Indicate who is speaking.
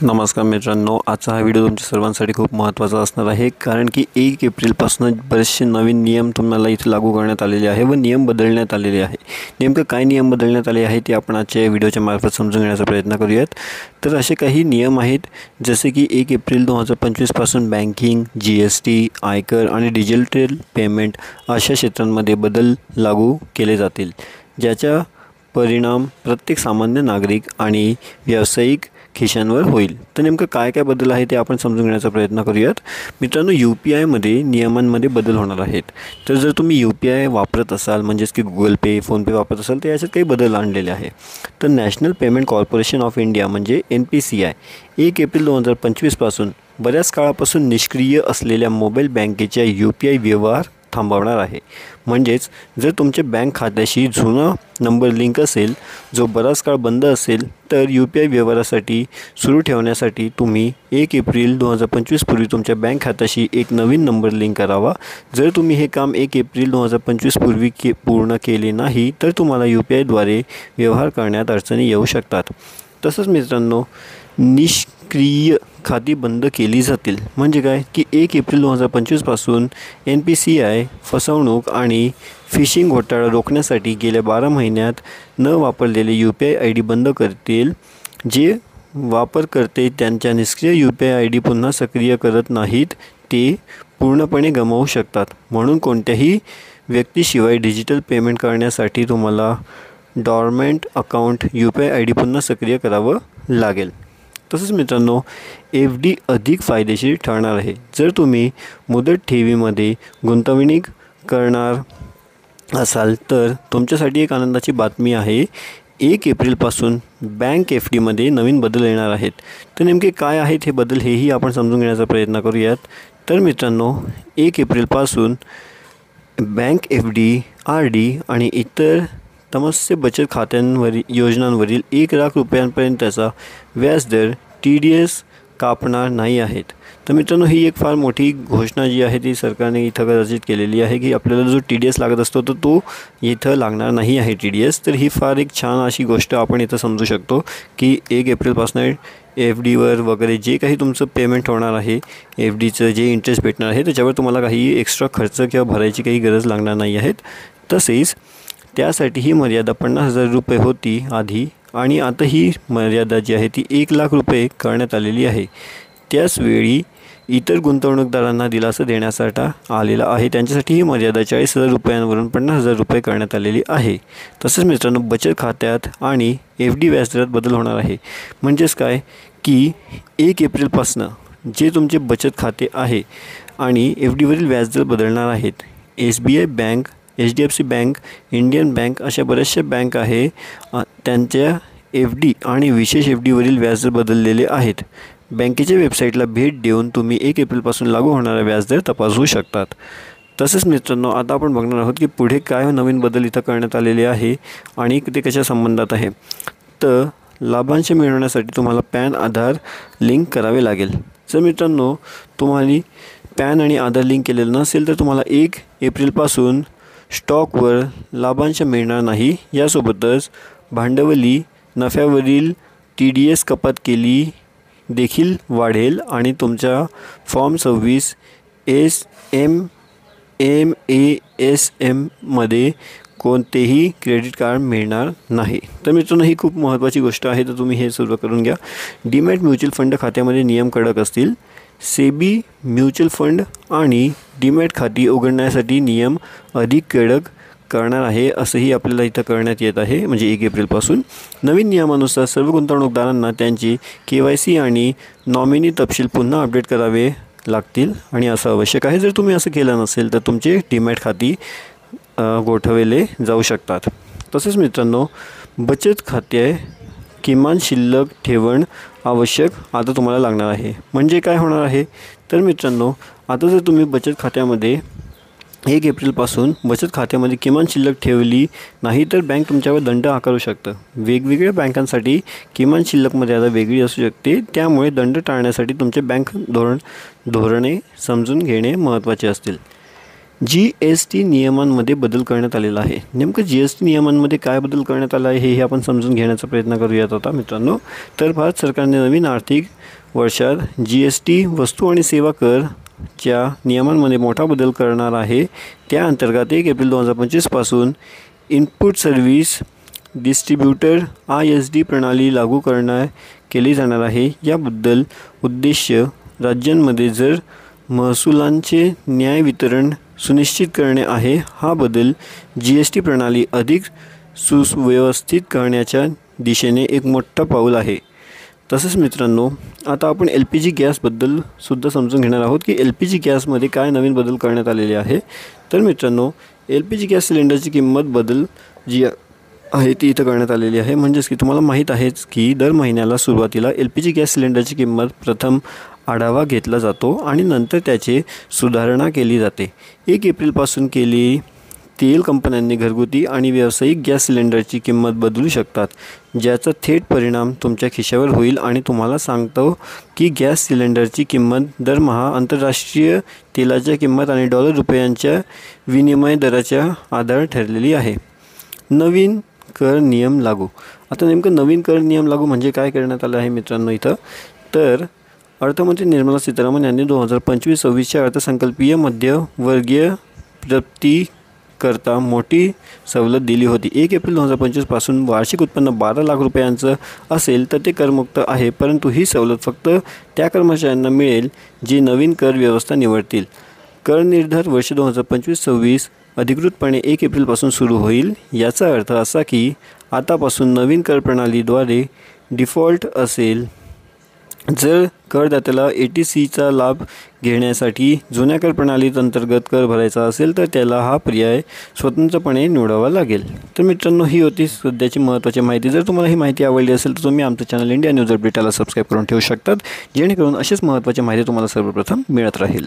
Speaker 1: नमस्कार मित्रांनो, आजचा हा व्हिडिओ तुमच्या सर्वांसाठी खूप महत्त्वाचा असणार आहे, कारण की 1 एप्रिलपासून बरेचसे नवीन नियम तुम्हाला इथे लागू करण्यात आलेले आहे व नियम बदलण्यात आलेले आहे। नेमकं काय नियम बदलण्यात आले आहे ते आपण आजच्या व्हिडिओच्या मार्फत समजून घेण्याचा प्रयत्न करूयात। तर असे काही नियम आहेत जसे की 1 एप्रिल 2025 पासून बँकिंग, GST, आयकर आणि डिजिटल पेमेंट अशा क्षेत्रांमध्ये बदल लागू केले जातील, ज्याचा परिणाम प्रत्येक सामान्य नागरिक आणि व्यावसायिक खिशांवर होईल। तर नेमकं काय काय बदल आहे ते आपण समजून घेण्याचा प्रयत्न करूयात। मित्रांनो, UPI मध्ये नियमांमध्ये बदल होणार आहेत। तर जर तुम्ही UPI वापरत असाल, म्हणजेच की गुगल पे, फोनपे वापरत असाल, तर याच्यात काही बदल आणलेले आहे। तर national payment corporation of India म्हणजे NPCI 1 एप्रिल 2025 पासून बऱ्याच काळापासून निष्क्रिय असलेल्या मोबाईल बँकेच्या UPI व्यवहार थांबवणार आहे। म्हणजेच जर तुमच्या बँक खात्याशी जुना नंबर लिंक असेल, जो बराच काळ बंद असेल, तर UPI व्यवहारासाठी सुरू ठेवण्यासाठी तुम्ही 1 एप्रिल 2025 पूर्वी तुमच्या बँक खात्याशी एक नवीन नंबर लिंक करावा। जर तुम्ही हे काम 1 एप्रिल 2025 पूर्वी पूर्ण केले नाही, तर तुम्हाला UPI द्वारे व्यवहार करण्यात अडचणी येऊ शकतात। तसंच मित्रांनो, निष्क्रिय खाती बंद केली जातील। म्हणजे काय की 1 एप्रिल 2025 पासून NPCI फसवणूक आणि फिशिंग घोटाळा रोखण्यासाठी गेल्या 12 महिन्यात न वापरलेले UPI ID बंद करतील। जे वापरकर्ते त्यांच्या निष्क्रिय UPI ID पुन्हा सक्रिय करत नाहीत, ते पूर्णपणे गमावू शकतात। म्हणून कोणत्याही व्यक्तीशिवाय डिजिटल पेमेंट करण्यासाठी तुम्हाला डॉर्मंट अकाउंट UPI ID पुन्हा सक्रिय करावं लागेल। तसंच मित्रांनो, FD अधिक फायदेशीर ठरणार आहे। जर तुम्ही मुदत ठेवीमध्ये गुंतवणूक करणार असाल, तर तुमच्यासाठी एक आनंदाची बातमी आहे। 1 एप्रिलपासून बँक FD मध्ये नवीन बदल येणार आहेत। तर नेमके काय आहेत हे बदल, हेही आपण समजून घेण्याचा प्रयत्न करूयात। तर मित्रांनो, 1 एप्रिलपासून बँक FD, RD आणि इतर तमस्य बचत खात्यांवरील योजनांवरील 1 लाख रुपयांपर्यंतचा व्याजदर TDS कापणार नाही आहेत। तर मित्रांनो, ही एक फार मोठी घोषणा जी आहे ती सरकारने इथं घोषित केलेली आहे की आपल्याला जो TDS लागत असतो तर तो इथं लागणार नाही आहे TDS। तर ही फार एक छान अशी गोष्ट आपण इथं समजू शकतो की 1 एप्रिलपासून FDवर वगैरे जे काही तुमचं पेमेंट होणार आहे, FDचं जे इंटरेस्ट भेटणार आहे, त्याच्यावर तुम्हाला काही एक्स्ट्रा खर्च किंवा भरायची काही गरज लागणार नाही आहेत। तसेच त्यासाठी ही मर्यादा 50,000 रुपये होती आधी, आणि आता ही मर्यादा जी आहे ती 1 लाख रुपये करण्यात आलेली आहे। त्याचवेळी इतर गुंतवणूकदारांना दिलासा देण्यासाठी आलेला आहे, त्यांच्यासाठी ही मर्यादा 40,000 रुपयांवरून 50,000 रुपये करण्यात आलेली आहे। तसेच मित्रांनो, बचत खात्यात आणि FD व्याजदरात बदल होणार आहे। म्हणजेच काय की 1 एप्रिलपासून जे तुमचे बचत खाते आहे आणि FDवरील व्याजदर बदलणार आहेत। SBI bank, HDFC bank, Indian bank अशा बऱ्याचशा बँक आहे, त्यांच्या FD आणि विशेष FDवरील व्याजदर बदललेले आहेत। बँकेच्या वेबसाईटला भेट देऊन तुम्ही 1 एप्रिलपासून लागू होणारा व्याजदर तपासू शकतात। तसेच मित्रांनो, आता आपण बघणार आहोत की पुढे काय नवीन बदल इथं करण्यात आलेले आहे आणि ते कशा संबंधात आहे। तर लाभांश मिळवण्यासाठी तुम्हाला पॅन आधार लिंक करावे लागेल। जर मित्रांनो तुम्हाला पॅन आणि आधार लिंक केलेलं नसेल, तर तुम्हाला 1 एप्रिलपासून स्टॉकवर लाभांश मिळणार नाही। यासोबतच भांडवली नफ्यावरील TDS कपात केली देखील वाढेल आणि तुमच्या फॉर्म 26 SMMASM मध्ये कोणतेही क्रेडिट कार्ड मिळणार नाही। तर मित्रांनो, ही खूप महत्त्वाची गोष्ट आहे, तर तुम्ही हे सुरू करून घ्या। डीमॅट म्युच्युअल फंड खात्यामध्ये नियम कडक असतील। सेबी म्युच्युअल फंड आणि डीमॅट खाती उघडण्यासाठी नियम अधिक कडक करणार आहे, असंही आपल्याला इथं करण्यात येत आहे। म्हणजे 1 एप्रिलपासून नवीन नियमानुसार सर्व गुंतवणूकदारांना त्यांची KYC आणि नॉमिनी तपशील पुन्हा अपडेट करावे लागतील, आणि असं आवश्यक आहे। जर तुम्ही असं केलं नसेल, तर तुमचे डीमॅट खाती गोठवले जाऊ शकतात। तसेच मित्रांनो, बचत खाते किमान शिल्लक ठेवण आवश्यक आता तुम्हाला लागणार आहे। म्हणजे काय होणार आहे, तर मित्रांनो, आता जर तुम्ही बचत खात्यामध्ये 1 एप्रिलपासून बचत खात्यामध्ये किमान शिल्लक ठेवली नाही, तर बँक तुमच्यावर दंड आकारू शकतं। वेगवेगळ्या बँकांसाठी किमान शिल्लक मर्यादा वेगळी असू शकते, त्यामुळे दंड टाळण्यासाठी तुमचे बँक धोरणे समजून घेणे महत्त्वाचे असतील। GST नियमांमध्ये बदल करण्यात आलेला आहे. नेमकं GST नियमांमध्ये काय बदल करण्यात आला आहे हे आपण समजून घेण्याचा प्रयत्न करूयात आता मित्रांनो. तर भारत सरकारने नवीन आर्थिक वर्षात GST वस्तू आणि सेवा करच्या नियमांमध्ये मोठा बदल करणार आहे. त्या अंतर्गत 1 एप्रिल 2025 पासून इनपुट सर्व्हिस डिस्ट्रीब्युटर ISD प्रणाली लागू केली जाणार आहे. याबद्दल उद्देश्य राज्यांमध्ये जर महसुलांचे न्याय वितरण सुनिश्चित करणे आहे. हा बदल GST प्रणाली अधिक सुव्यवस्थित करण्याच्या दिशेने एक मोठा पाऊल आहे. तसेच मित्रांनो, आता आपण LPG गॅसबद्दल सुद्धा समजून घेणार आहोत की LPG गॅसमध्ये काय नवीन बदल करण्यात आलेले आहे. तर मित्रांनो, LPG गॅस सिलेंडरची किंमत बदल जी आहे ती इथं करण्यात आलेली आहे. म्हणजेच की तुम्हाला माहीत आहेच की दर महिन्याला सुरुवातीला LPG गॅस सिलेंडरची किंमत प्रथम आढावा घेतला जातो आणि नंतर त्याची सुधारणा केली जाते. 1 एप्रिलपासून तेल कंपन्यांनी घरगुती आणि व्यावसायिक गॅस सिलेंडरची किंमत बदलू शकतात, ज्याचा थेट परिणाम तुमच्या खिशावर होईल. आणि तुम्हाला सांगतो की गॅस सिलेंडरची किंमत दरमहा आंतरराष्ट्रीय तेलाच्या किंमत आणि $रुपयांच्या विनिमय दराच्या आधार ठरलेली आहे. नवीन कर नियम लागू. आता नेमकं नवीन कर नियम लागू म्हणजे काय करण्यात आलं आहे मित्रांनो इथं. तर अर्थमंत्री निर्मला सीतारामन यांनी 2025-26च्या अर्थसंकल्पीय मध्यवर्गीय प्राप्तीकरता मोठी सवलत दिली होती. 1 एप्रिल 2025 पासून वार्षिक उत्पन्न 12 लाख रुपयांचं असेल तर ते करमुक्त आहे. परंतु ही सवलत फक्त त्या कर्मचाऱ्यांना मिळेल जे नवीन कर व्यवस्था निवडतील. कर निर्धार वर्ष 2025-26 अधिकृतपणे 1 एप्रिलपासून सुरू होईल. याचा अर्थ असा की आतापासून नवीन कर प्रणालीद्वारे डिफॉल्ट असेल. जर करदात्याला ATCचा लाभ घेण्यासाठी जुन्या कर प्रणालीत अंतर्गत कर भरायचा असेल तर त्याला हा पर्याय स्वतंत्रपणे निवडावा लागेल. तर मित्रांनो, ही होती सध्याची महत्त्वाची माहिती. जर तुम्हाला ही माहिती आवडली असेल तर तुम्ही आमचं चॅनल इंडिया न्यूज अपडेटला सबस्क्राईब करून ठेवू शकतात, जेणेकरून अशीच महत्त्वाची माहिती तुम्हाला सर्वप्रथम मिळत राहील.